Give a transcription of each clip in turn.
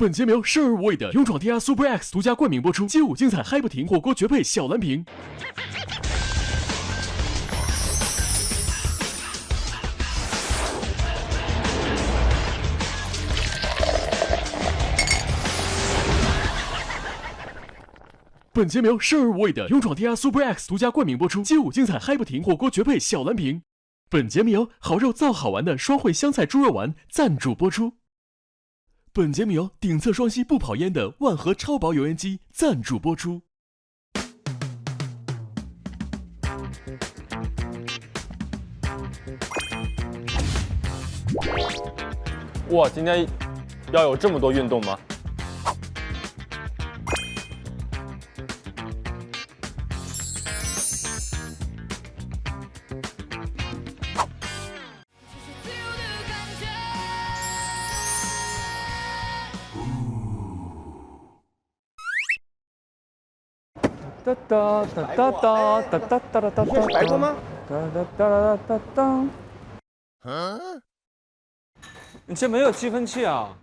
本节目由生而无畏的勇闯天涯 Super X 独家冠名播出，街舞精彩嗨不停，火锅绝配小蓝瓶。本节目由生而无畏的勇闯天涯 Super X 独家冠名播出，街舞精彩嗨不停，火锅绝配小蓝瓶。本节目由好肉造好玩的双汇香菜猪肉丸赞助播出。本节目由顶侧双吸不跑烟的万和超薄油烟机赞助播出。哇，今天要有这么多运动吗？哒哒哒哒哒哒哒哒哒哒。这是白锅吗？哒哒哒哒哒。嗯，你这没有计分器啊？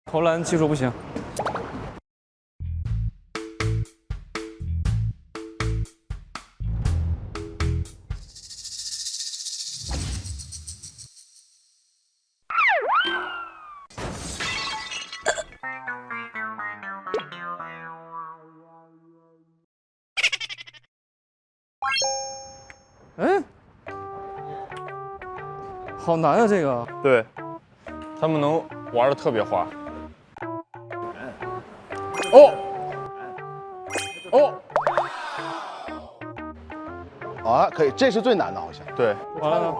投篮技术不行。哎，好难啊，这个。对，他们能玩的特别花。啊，可以，这是最难的，好像。对，完了。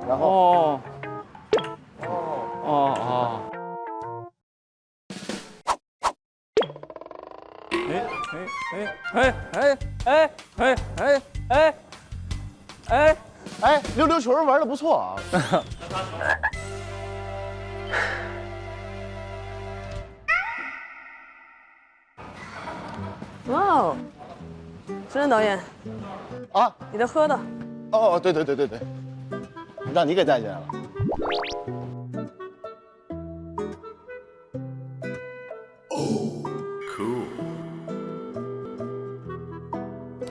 然后，哎，溜溜球玩的不错啊。哇哦，真的导演啊，你的喝的。哦，对，让你给带进来了。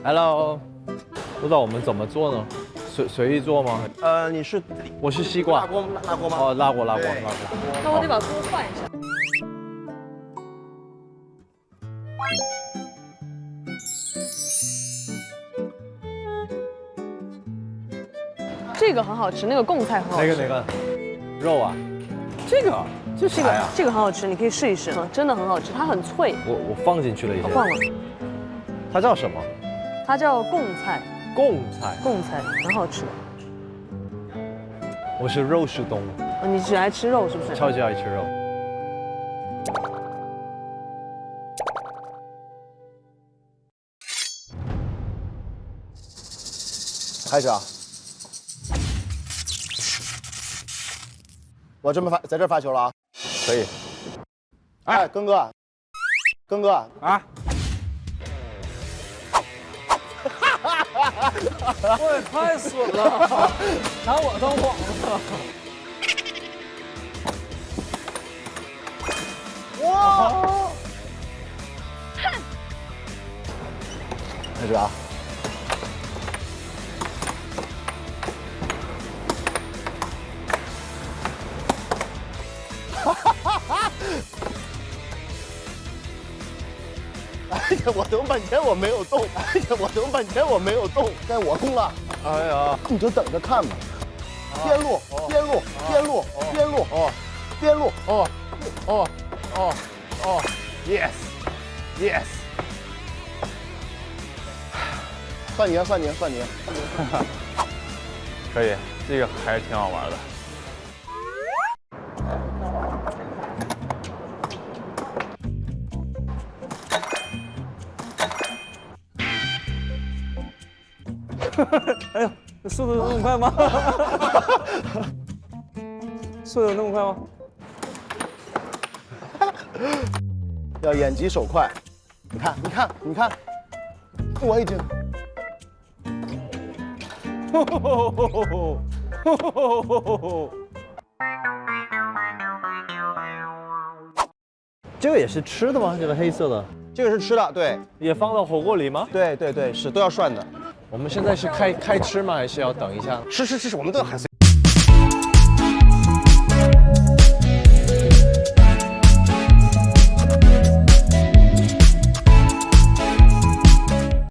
Hello， 不知道我们怎么做呢？随意做吗？你是我是西瓜。辣锅吗？哦，辣锅。那我得把锅换一下。这个很好吃，那个贡菜很好吃。哪个？肉啊？这啥呀？这个很好吃，你可以试一试，真的很好吃，它很脆。我放进去了一些。我放了。它叫什么？它叫贡菜。贡菜，很好吃的。我是肉食动物。你只爱吃肉是不是？超级爱吃肉。开始啊！我这么在这发球了啊！可以。哎，庚哥啊！我也太损了，拿我当网了。哇！开始啊！哎呀，我等半天我没有动，哎呀，我等半天我没有动，该我攻了。哎呀，你就等着看吧。边路，边路，边路，边路，边路，哦 ，yes， 算你，算你，算你。可以，这个还是挺好玩的。哎呦，这速度有那么快吗？速度有那么快吗？要眼疾手快，你看，你看，你看，我已经。这个也是吃的吗？这个黑色的这个是吃的，对，也放到火锅里吗？对对对，是都要涮的。我们现在是开吃吗？还是要等一下？吃，我们都很随。